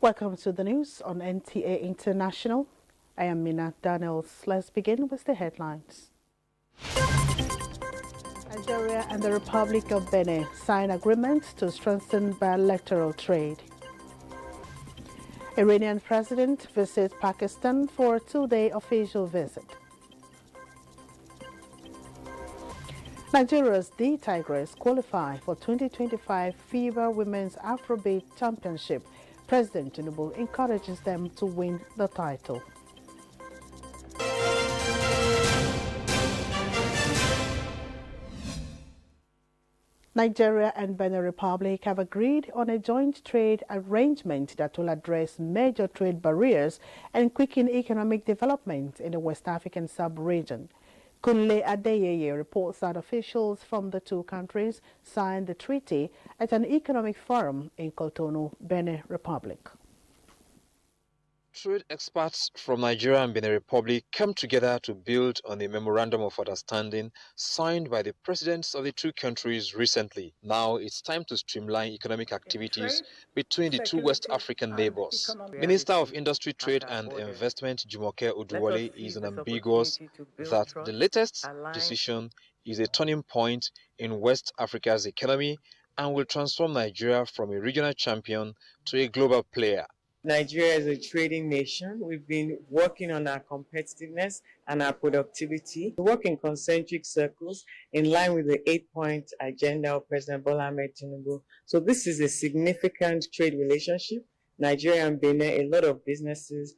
Welcome to the news on NTAi International. I am Mina Daniels. Let's begin with the headlines. Nigeria and the Republic of Benin sign agreement to strengthen bilateral trade. Iranian president visits Pakistan for a two-day official visit. Nigeria's D Tigers qualify for 2025 FIBA Women's Afrobeat Championship. President Tinubu encourages them to win the title. Nigeria and Benin Republic have agreed on a joint trade arrangement that will address major trade barriers and quicken economic development in the West African sub-region. Kunle Adeyeye reports that officials from the two countries signed the treaty at an economic forum in Cotonou, Benin Republic. Trade experts from Nigeria and Benin Republic come together to build on a memorandum of understanding signed by the presidents of the two countries recently. Now it's time to streamline economic activities between the two West African neighbors. Minister of Industry, Trade and Investment Jumoke Oduwole is unambiguous that the latest decision is a turning point in West Africa's economy and will transform Nigeria from a regional champion to a global player. Nigeria is a trading nation. We've been working on our competitiveness and our productivity. We work in concentric circles in line with the 8-point agenda of President Bola Ahmed Tinubu. So this is a significant trade relationship. Nigeria and Benin, a lot of businesses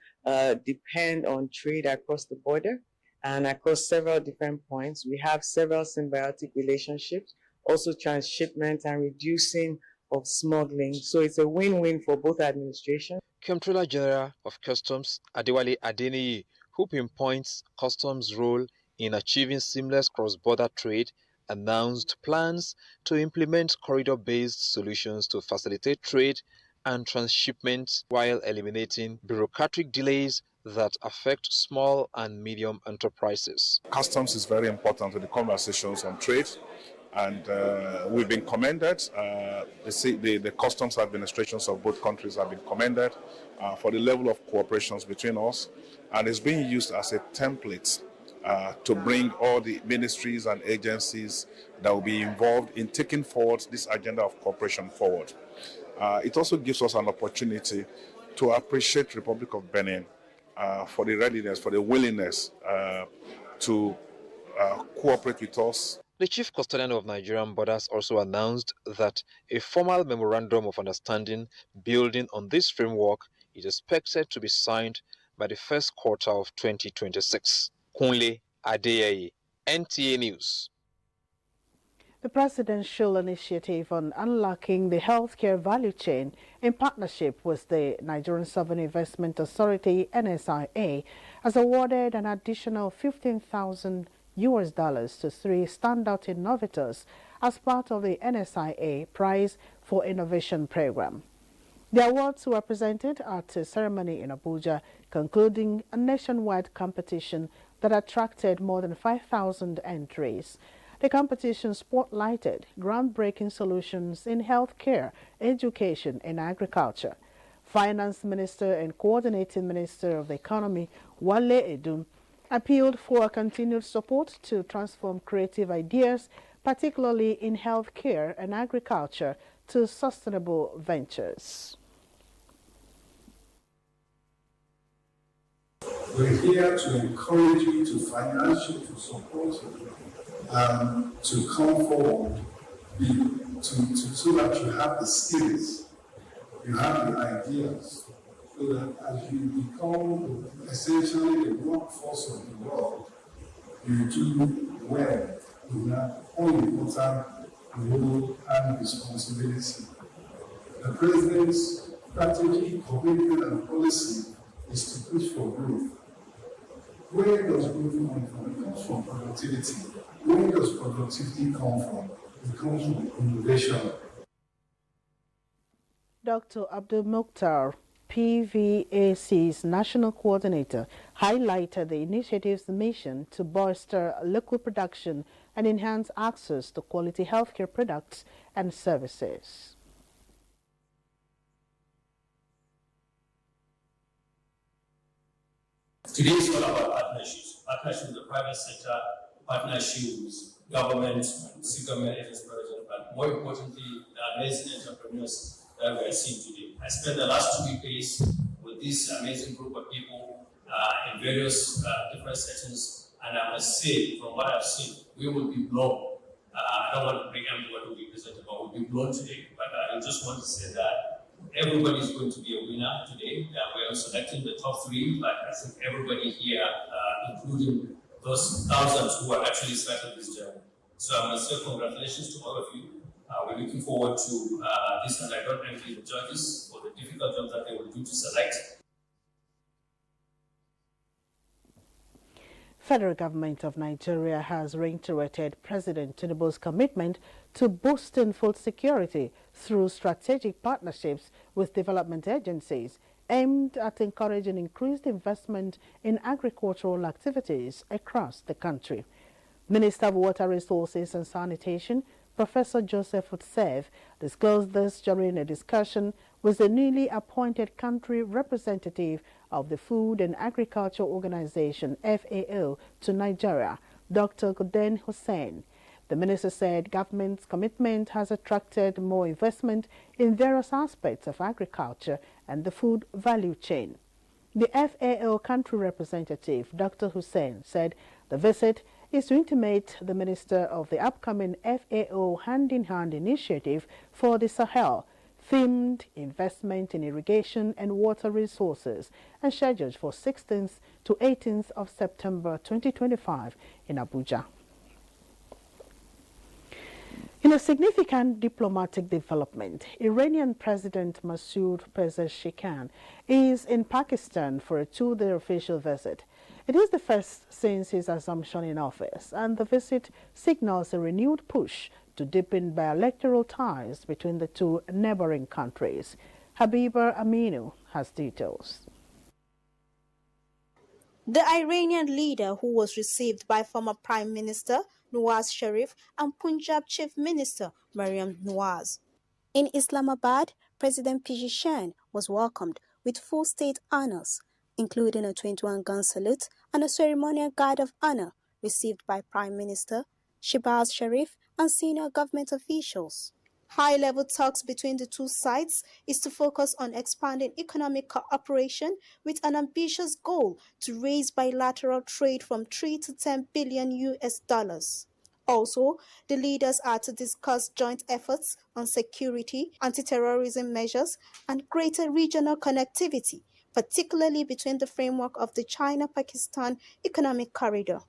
depend on trade across the border and across several different points. We have several symbiotic relationships, also transshipment and reducing of smuggling. So it's a win-win for both administrations. Comptroller General of Customs Adewale Adeniyi, who pinpoints customs' role in achieving seamless cross-border trade, announced plans to implement corridor-based solutions to facilitate trade and transshipment while eliminating bureaucratic delays that affect small and medium enterprises. Customs is very important to the conversations on trade. And we've been commended. The customs administrations of both countries have been commended for the level of cooperations between us. And it's being used as a template to bring all the ministries and agencies that will be involved in taking forward this agenda of cooperation forward. It also gives us an opportunity to appreciate the Republic of Benin for the readiness, for the willingness to cooperate with us. The Chief Custodian of Nigerian Borders also announced that a formal memorandum of understanding building on this framework is expected to be signed by the first quarter of 2026. Kunle Adeyeye, NTAi News. The presidential initiative on unlocking the healthcare value chain in partnership with the Nigerian Sovereign Investment Authority, NSIA, has awarded an additional $15,000 to three standout innovators as part of the NSIA Prize for Innovation program. The awards were presented at a ceremony in Abuja, concluding a nationwide competition that attracted more than 5,000 entries. The competition spotlighted groundbreaking solutions in healthcare, education, and agriculture. Finance Minister and Coordinating Minister of the Economy, Wale Edun, appealed for continued support to transform creative ideas, particularly in healthcare and agriculture, to sustainable ventures. We're here to encourage you to financially to support you, to come forward, so that you have the skills, you have the ideas, so that as you become essentially the workforce of the world, you do well in that all-important role and responsibility. The President's strategy, commitment, and policy is to push for growth. Where does growth come from? It comes from productivity. Where does productivity come from? It comes from innovation. Dr. Abdul Mukhtar, PVAC's national coordinator, highlighted the initiative's mission to bolster local production and enhance access to quality healthcare products and services. Today is all about partnerships. Partnership with the private sector, partnership with government, government agencies, but more importantly, the amazing entrepreneurs that we are seeing today. I spent the last 2 weeks with this amazing group of people in various different settings, and I must say, from what I've seen, we will be blown. I don't want to bring up what will be presented, but we'll be blown today. But I just want to say that everybody is going to be a winner today. We are selecting the top 3, but I think everybody here, including those thousands who are actually started this journey. So I must say congratulations to all of you. We're looking forward to this, and I don't envy the judges for the difficult job that they will do to select. Federal government of Nigeria has reiterated President Tinubu's commitment to boosting food security through strategic partnerships with development agencies aimed at encouraging increased investment in agricultural activities across the country. Minister of Water Resources and Sanitation, Professor Joseph Utsev, disclosed this during a discussion with the newly appointed country representative of the Food and Agriculture Organization, FAO, to Nigeria, Dr. Goden Hussein. The minister said government's commitment has attracted more investment in various aspects of agriculture and the food value chain. The FAO country representative, Dr. Hussein, said the visit is to intimate the minister of the upcoming FAO hand-in-hand initiative for the Sahel, themed investment in irrigation and water resources, and scheduled for 16th to 18th of September 2025 in Abuja. In a significant diplomatic development, Iranian President Masoud Pezeshkian is in Pakistan for a 2-day official visit. It is the first since his assumption in office, and the visit signals a renewed push to deepen bilateral ties between the two neighboring countries. Habiba Aminu has details. The Iranian leader, who was received by former Prime Minister Nawaz Sharif and Punjab Chief Minister Maryam Nawaz. In Islamabad, President Pezeshkian was welcomed with full state honors, including a 21-gun salute and a ceremonial guard of honor received by Prime Minister Shehbaz Sharif and senior government officials. High-level talks between the two sides is to focus on expanding economic cooperation with an ambitious goal to raise bilateral trade from 3 to 10 billion US dollars. Also, the leaders are to discuss joint efforts on security, anti-terrorism measures, and greater regional connectivity, particularly between the framework of the China-Pakistan Economic Corridor.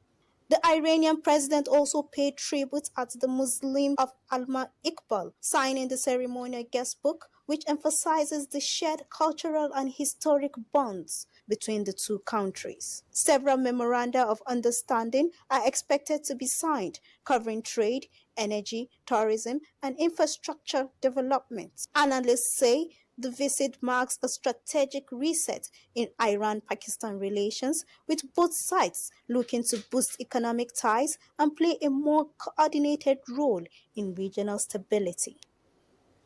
The Iranian president also paid tribute at the Muslim of Alma Iqbal, signing the ceremonial guest book, which emphasizes the shared cultural and historic bonds between the two countries. Several memoranda of understanding are expected to be signed, covering trade, energy, tourism, and infrastructure development. Analysts say the visit marks a strategic reset in Iran-Pakistan relations, with both sides looking to boost economic ties and play a more coordinated role in regional stability.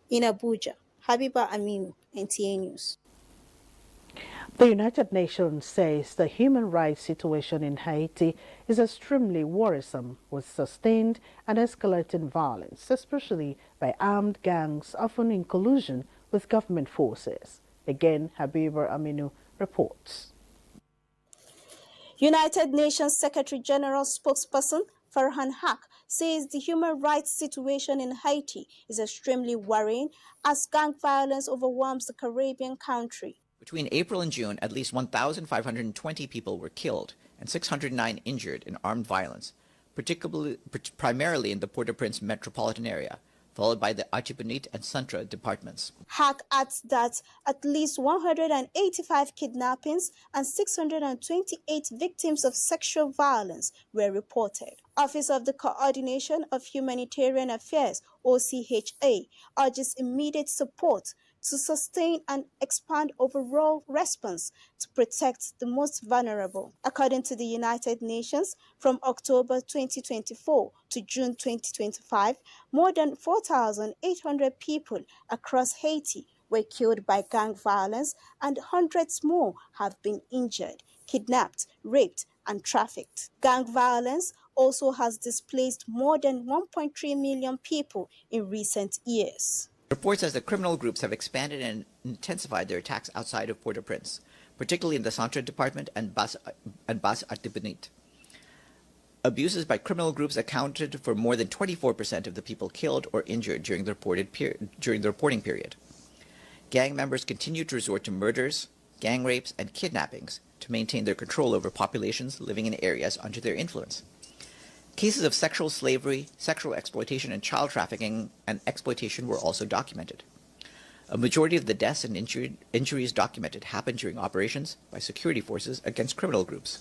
In Abuja, Habiba Aminu, NTAi News. The United Nations says the human rights situation in Haiti is extremely worrisome, with sustained and escalating violence, especially by armed gangs, often in collusion with government forces. Again, Habiba Aminu reports. United Nations Secretary General spokesperson Farhan Haq says the human rights situation in Haiti is extremely worrying as gang violence overwhelms the Caribbean country. Between April and June, at least 1,520 people were killed and 609 injured in armed violence, primarily in the Port-au-Prince metropolitan area, followed by the Artibonite and Centre departments. Haq adds that at least 185 kidnappings and 628 victims of sexual violence were reported. Office of the Coordination of Humanitarian Affairs, OCHA, urges immediate support to sustain and expand overall response to protect the most vulnerable. According to the United Nations, from October 2024 to June 2025, more than 4,800 people across Haiti were killed by gang violence and hundreds more have been injured, kidnapped, raped, and trafficked. Gang violence also has displaced more than 1.3 million people in recent years. The report says that criminal groups have expanded and intensified their attacks outside of Port-au-Prince, particularly in the Centre Department and Bas Artibonite. Abuses by criminal groups accounted for more than 24% of the people killed or injured during the reporting period. Gang members continue to resort to murders, gang rapes, and kidnappings to maintain their control over populations living in areas under their influence. Cases of sexual slavery, sexual exploitation, and child trafficking and exploitation were also documented. A majority of the deaths and injuries documented happened during operations by security forces against criminal groups.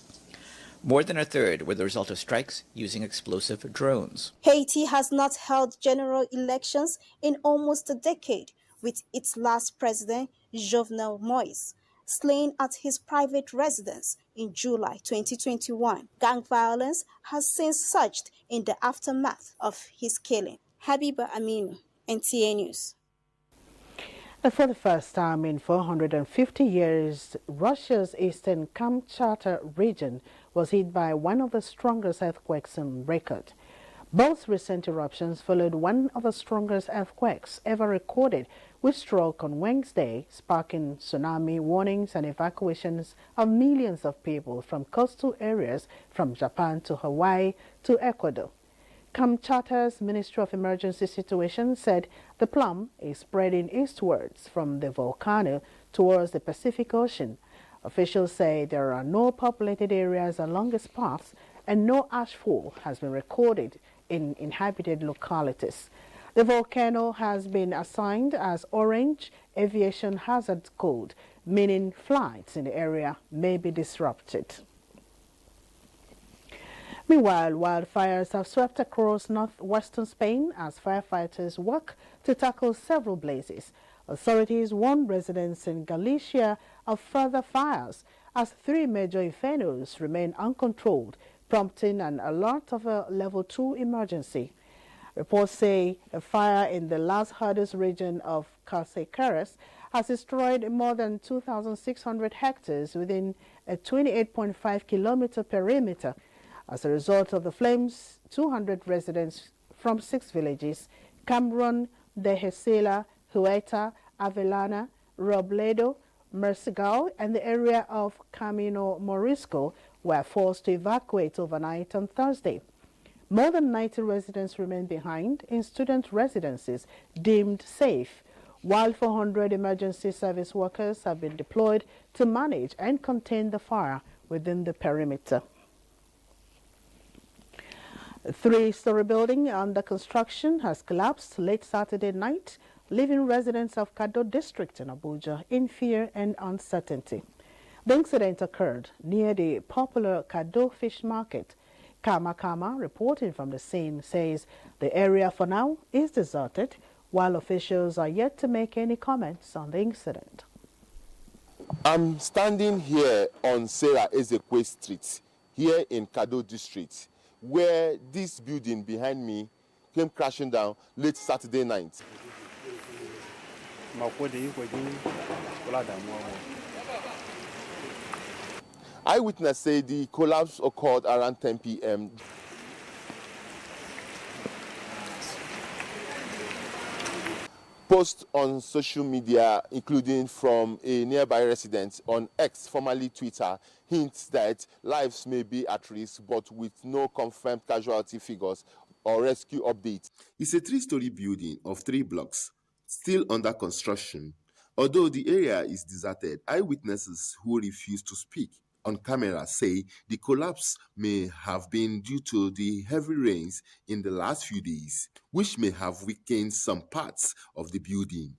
More than a third were the result of strikes using explosive drones. Haiti has not held general elections in almost a decade, with its last president, Jovenel Moïse, slain at his private residence in July 2021. Gang violence has since surged in the aftermath of his killing. Habiba Aminu, NTAi News. For the first time in 450 years, Russia's eastern Kamchatka region was hit by one of the strongest earthquakes on record. Both recent eruptions followed one of the strongest earthquakes ever recorded, which struck on Wednesday, sparking tsunami warnings and evacuations of millions of people from coastal areas from Japan to Hawaii to Ecuador. Kamchatka's Ministry of Emergency Situations said the plume is spreading eastwards from the volcano towards the Pacific Ocean. Officials say there are no populated areas along its path and no ashfall has been recorded in inhabited localities. The volcano has been assigned as Orange Aviation Hazard Code, meaning flights in the area may be disrupted. Meanwhile, wildfires have swept across northwestern Spain as firefighters work to tackle several blazes. Authorities warn residents in Galicia of further fires as 3 major infernos remain uncontrolled, prompting an alert of a level 2 emergency. Reports say a fire in the Las Hurdes region of Casecaras has destroyed more than 2,600 hectares within a 28.5-kilometer perimeter. As a result of the flames, 200 residents from 6 villages, Cameron, Dehesela, Hueta, Avellana, Robledo, Mercigal, and the area of Camino Morisco were forced to evacuate overnight on Thursday. More than 90 residents remain behind in student residences deemed safe, while 400 emergency service workers have been deployed to manage and contain the fire within the perimeter. A 3-story building under construction has collapsed late Saturday night, leaving residents of Kado district in Abuja in fear and uncertainty. The incident occurred near the popular Kado fish market. Kama, reporting from the scene, says the area for now is deserted, while officials are yet to make any comments on the incident. I'm standing here on Sarah Ezekwe Street, here in Kado district, where this building behind me came crashing down late Saturday night. Eyewitnesses say the collapse occurred around 10 p.m. Posts on social media, including from a nearby resident on X, formerly Twitter, hints that lives may be at risk, but with no confirmed casualty figures or rescue updates. It's a 3-story building of 3 blocks, still under construction. Although the area is deserted, eyewitnesses who refuse to speak on camera say the collapse may have been due to the heavy rains in the last few days, which may have weakened some parts of the building.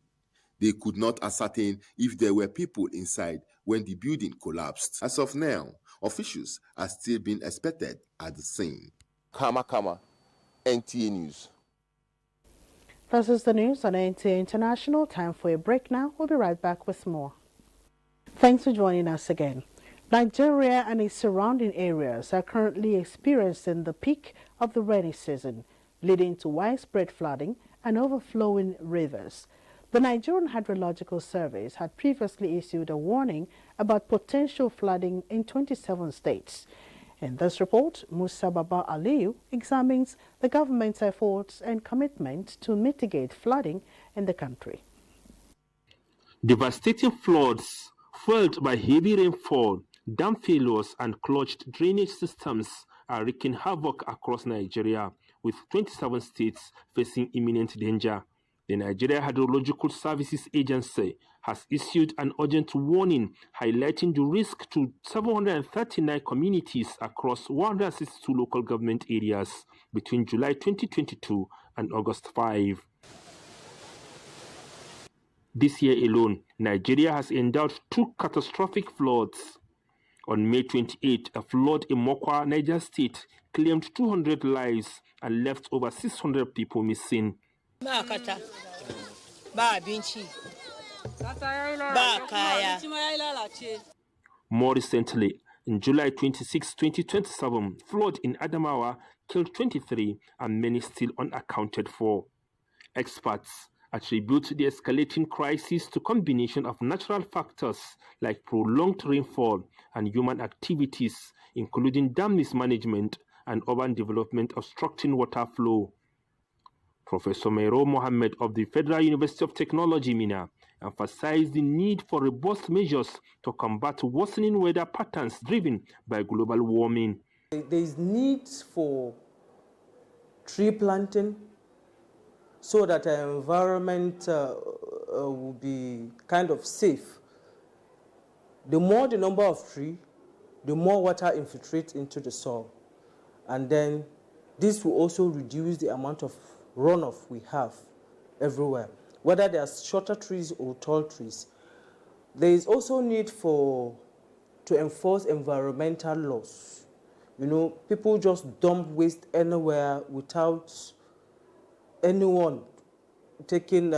They could not ascertain if there were people inside when the building collapsed. As of now, officials are still being expected at the scene. Kama, NTAi News. This is the news on NTAi International. Time for a break now. We'll be right back with more. Thanks for joining us again. Nigeria and its surrounding areas are currently experiencing the peak of the rainy season, leading to widespread flooding and overflowing rivers. The Nigerian Hydrological Service had previously issued a warning about potential flooding in 27 states. In this report, Musa Baba Aliyu examines the government's efforts and commitment to mitigate flooding in the country. Devastating floods fueled by heavy rainfall, dam failures and clogged drainage systems are wreaking havoc across Nigeria, with 27 states facing imminent danger. The Nigeria Hydrological Services Agency has issued an urgent warning highlighting the risk to 739 communities across 162 local government areas between July 2022 and August 5. This year alone, Nigeria has endured 2 catastrophic floods. On May 28, a flood in Mokwa, Niger State, claimed 200 lives and left over 600 people missing. More recently, in July 26, 2027, flood in Adamawa killed 23 and many still unaccounted for. Experts attribute the escalating crisis to a combination of natural factors like prolonged rainfall and human activities, including dam mismanagement and urban development obstructing water flow. Professor Meiro Mohammed of the Federal University of Technology, Mina, emphasized the need for robust measures to combat worsening weather patterns driven by global warming. There is need for tree planting so that our environment will be kind of safe. The more the number of trees, the more water infiltrates into the soil. And then this will also reduce the amount of runoff we have everywhere, whether they are shorter trees or tall trees. There is also need to enforce environmental laws. You know, people just dump waste anywhere without anyone taking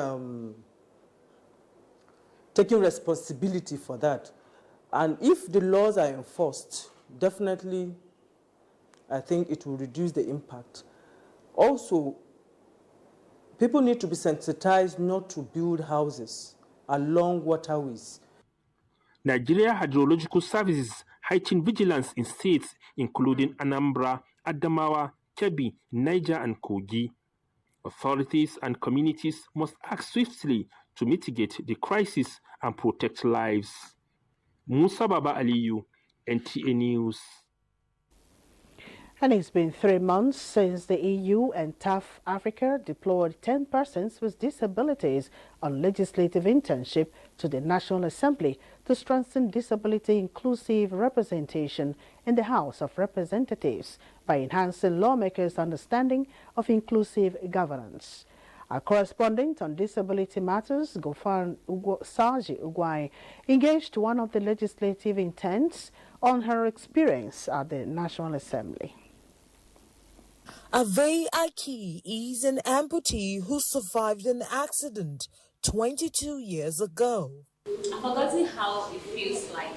responsibility for that. And if the laws are enforced, definitely I think it will reduce the impact. Also, people need to be sensitized not to build houses along waterways. Nigeria Hydrological Services heightened vigilance in states including Anambra, Adamawa, Kebbi, Niger, and Kogi. Authorities and communities must act swiftly to mitigate the crisis and protect lives. Musa Baba Aliyu, NTAi News. And it's been 3 months since the EU and TAF Africa deployed 10 persons with disabilities on legislative internship to the National Assembly to strengthen disability-inclusive representation in the House of Representatives by enhancing lawmakers' understanding of inclusive governance. Our correspondent on disability matters, Gofan Saji Ugwai, engaged one of the legislative interns on her experience at the National Assembly. Ave Aki is an amputee who survived an accident 22 years ago. I've forgotten how it feels like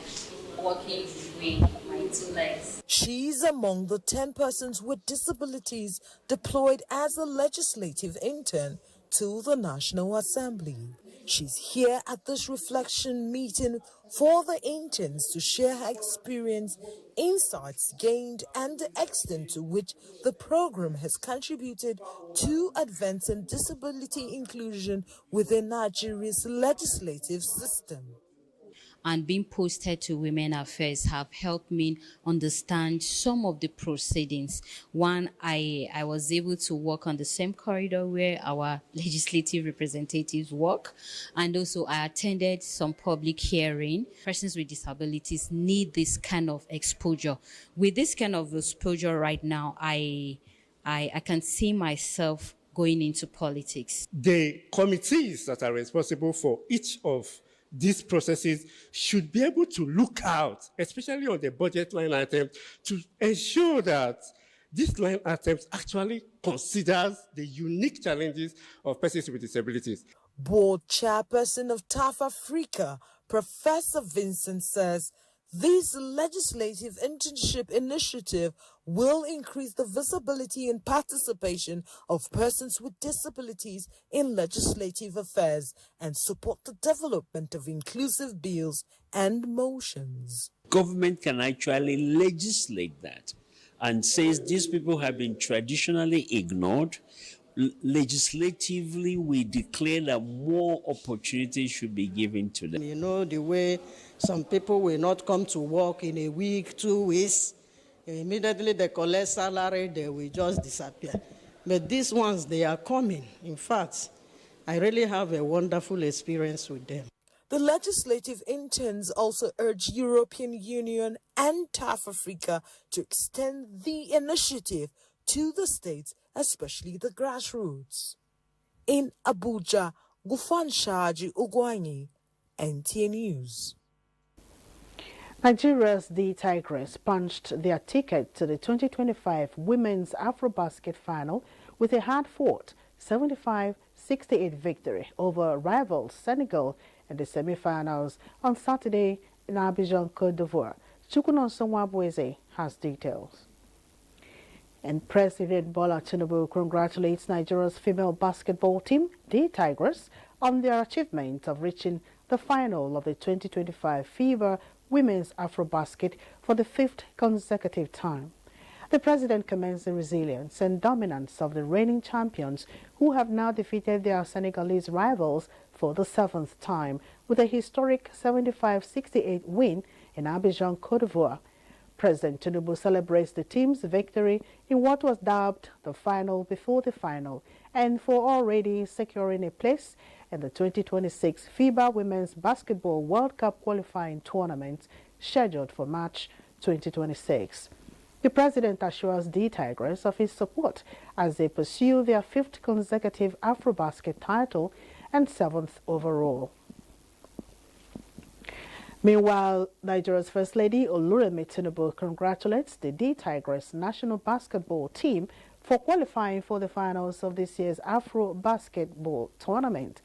walking with my 2 legs. She's among the 10 persons with disabilities deployed as a legislative intern to the National Assembly. She's here at this reflection meeting for the interns to share her experience, insights gained, and the extent to which the program has contributed to advancing disability inclusion within Nigeria's legislative system. And being posted to Women Affairs have helped me understand some of the proceedings. One, I was able to work on the same corridor where our legislative representatives work. And also I attended some public hearing. Persons with disabilities need this kind of exposure. With this kind of exposure right now, I can see myself going into politics. The committees that are responsible for each of these processes should be able to look out, especially on the budget line item, to ensure that this line item actually considers the unique challenges of persons with disabilities. Board chairperson of TAF Africa, Professor Vincent, says This legislative internship initiative will increase the visibility and participation of persons with disabilities in legislative affairs and support the development of inclusive bills and motions. Government can actually legislate that and says these people have been traditionally ignored. Legislatively, we declare that more opportunities should be given to them. You know, the way some people will not come to work in a week, 2 weeks, immediately they collect salary, they will just disappear. But these ones, they are coming. In fact, I really have a wonderful experience with them. The legislative interns also urge European Union and TAF Africa to extend the initiative to the states, especially the grassroots. In Abuja, Gufan Shaji Ugwanyi, NTAi News. Nigeria's the Tigress punched their ticket to the 2025 Women's Afrobasket Final with a hard-fought 75-68 victory over rivals Senegal in the semi-finals on Saturday in Abuja, Côte d'Ivoire. Chukunon Sonwabweze has details. And President Bola Tinubu congratulates Nigeria's female basketball team, the Tigress, on their achievement of reaching the final of the 2025 FIBA Women's Afrobasket for the 5th consecutive time. The president commends the resilience and dominance of the reigning champions, who have now defeated their Senegalese rivals for the 7th time with a historic 75-68 win in Abidjan, Côte d'Ivoire. President Tinubu celebrates the team's victory in what was dubbed the final before the final, and for already securing a place in the 2026 FIBA Women's Basketball World Cup qualifying tournament scheduled for March 2026. The president assures the Tigress of his support as they pursue their 5th consecutive Afrobasket title and 7th overall. Meanwhile, Nigeria's First Lady Oluremi Tinubu congratulates the Tigress national basketball team for qualifying for the finals of this year's Afro Basketball Tournament.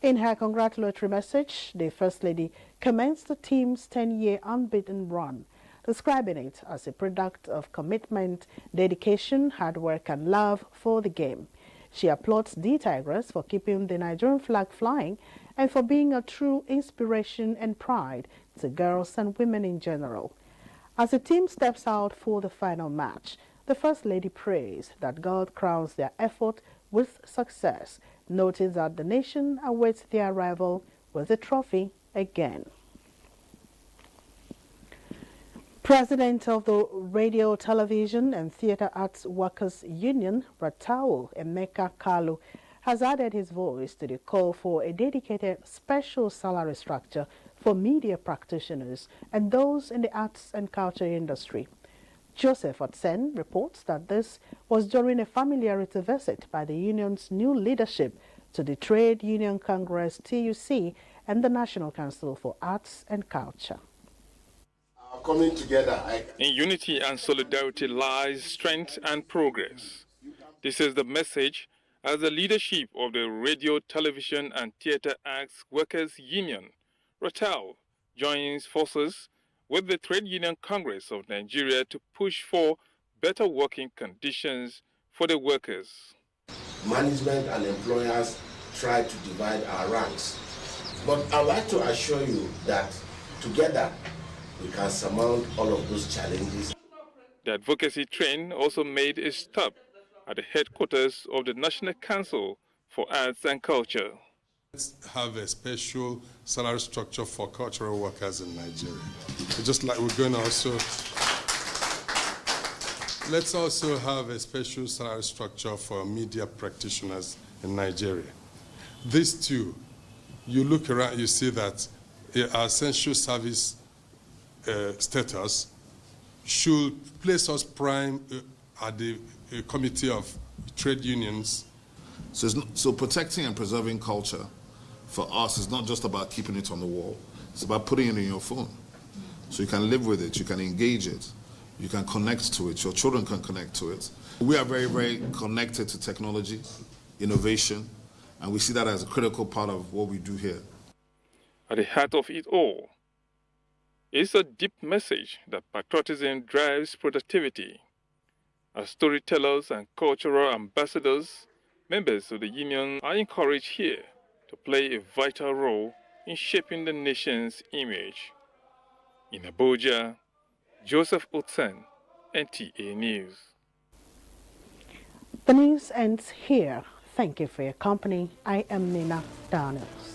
In her congratulatory message, the First Lady commends the team's 10-year unbeaten run, describing it as a product of commitment, dedication, hard work, and love for the game. She applauds the Tigress for keeping the Nigerian flag flying and for being a true inspiration and pride to girls and women in general. As the team steps out for the final match, the First Lady prays that God crowns their effort with success, noting that the nation awaits their arrival with the trophy again. President of the Radio, Television and Theatre Arts Workers Union, Ratao Emeka Kalu, has added his voice to the call for a dedicated special salary structure for media practitioners and those in the arts and culture industry. Joseph Otsen reports that this was during a familiarity visit by the union's new leadership to the Trade Union Congress TUC and the National Council for Arts and Culture. Coming together. In unity and solidarity lies strength and progress. This is the message as the leadership of the Radio, Television and Theatre Arts Workers Union, RATAO, joins forces with the Trade Union Congress of Nigeria to push for better working conditions for the workers. Management and employers try to divide our ranks, but I'd like to assure you that together we can surmount all of those challenges. The advocacy train also made a stop at the headquarters of the National Council for Arts and Culture. Let's have a special salary structure for cultural workers in Nigeria. Just like we're going to also, let's also have a special salary structure for media practitioners in Nigeria. These two, you look around, you see that our essential service status should place us prime at the Committee of Trade Unions. So protecting and preserving culture for us is not just about keeping it on the wall. It's about putting it in your phone. So you can live with it, you can engage it, you can connect to it, your children can connect to it. We are very, very connected to technology, innovation, and we see that as a critical part of what we do here. At the heart of it all It's a deep message that patriotism drives productivity. As storytellers and cultural ambassadors, members of the union are encouraged here to play a vital role in shaping the nation's image. In Abuja, Joseph Utsen, NTAi News. The news ends here. Thank you for your company. I am Nina Daniels.